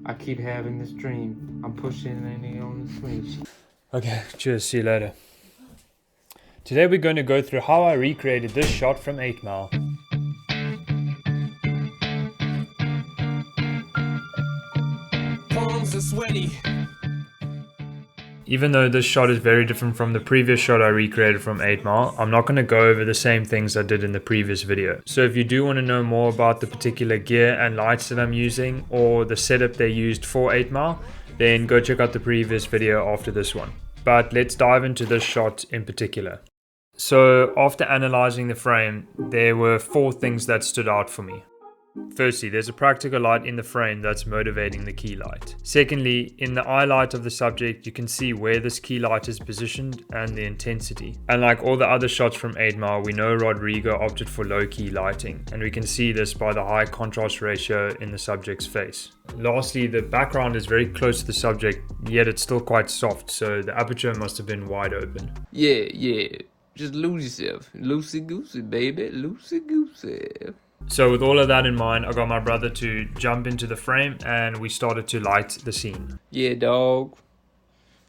I keep having this dream. I'm pushing any on the swing. Okay, cheers, see you later. Today we're going to go through how I recreated this shot from 8 Mile. Palms are sweaty. Even though this shot is very different from the previous shot I recreated from 8 Mile, I'm not going to go over the same things I did in the previous video. So if you do want to know more about the particular gear and lights that I'm using or the setup they used for 8 Mile, then go check out the previous video after this one. But let's dive into this shot in particular. So after analyzing the frame, there were 4 things that stood out for me. Firstly, there's a practical light in the frame that's motivating the key light. Secondly, in the eye light of the subject, you can see where this key light is positioned and the intensity. And like all the other shots from 8 Mile, we know Rodrigo opted for low key lighting, and we can see this by the high contrast ratio in the subject's face. Lastly, the background is very close to the subject, yet it's still quite soft, so the aperture must have been wide open. Yeah. Just lose yourself. Loosey-goosey, baby. Loosey-goosey. So with all of that in mind, I got my brother to jump into the frame and we started to light the scene. Yeah, dog.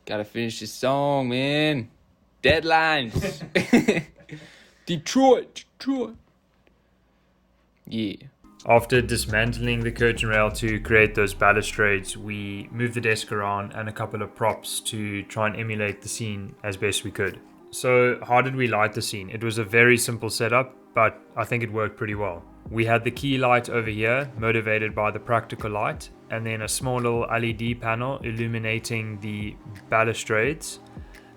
Gotta finish this song, man. Deadlines. Detroit. Yeah. After dismantling the curtain rail to create those balustrades, we moved the desk around and a couple of props to try and emulate the scene as best we could. So how did we light the scene? It was a very simple setup, but I think it worked pretty well. We had the key light over here, motivated by the practical light, and then a small little LED panel illuminating the balustrades.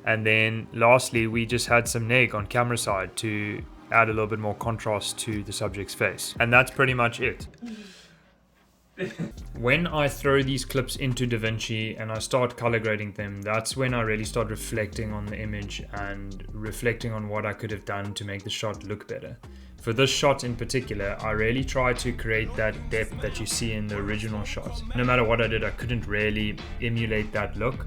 And then lastly, we just had some neg on camera side to add a little bit more contrast to the subject's face. And that's pretty much it. When I throw these clips into DaVinci and I start color grading them, that's when I really start reflecting on the image and reflecting on what I could have done to make the shot look better. For this shot in particular, I really tried to create that depth that you see in the original shot. No matter what I did, I couldn't really emulate that look.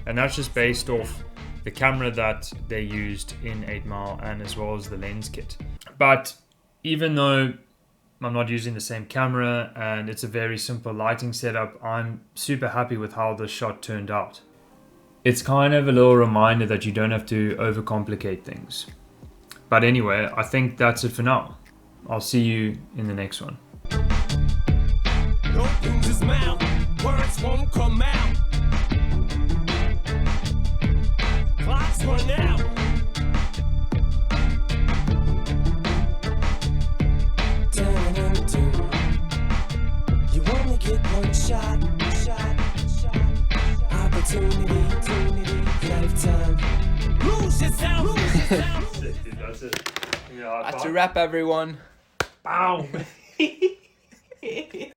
And that's just based off the camera that they used in 8 Mile and as well as the lens kit. But even though I'm not using the same camera and it's a very simple lighting setup, I'm super happy with how this shot turned out. It's kind of a little reminder that you don't have to overcomplicate things. But anyway, I think that's it for now. I'll see you in the next one. Open his mouth, words won't come out. Clocks run out. You only get one shot. Opportunity, lifetime. Lose yourself. That's it. That's a wrap, everyone. Boom.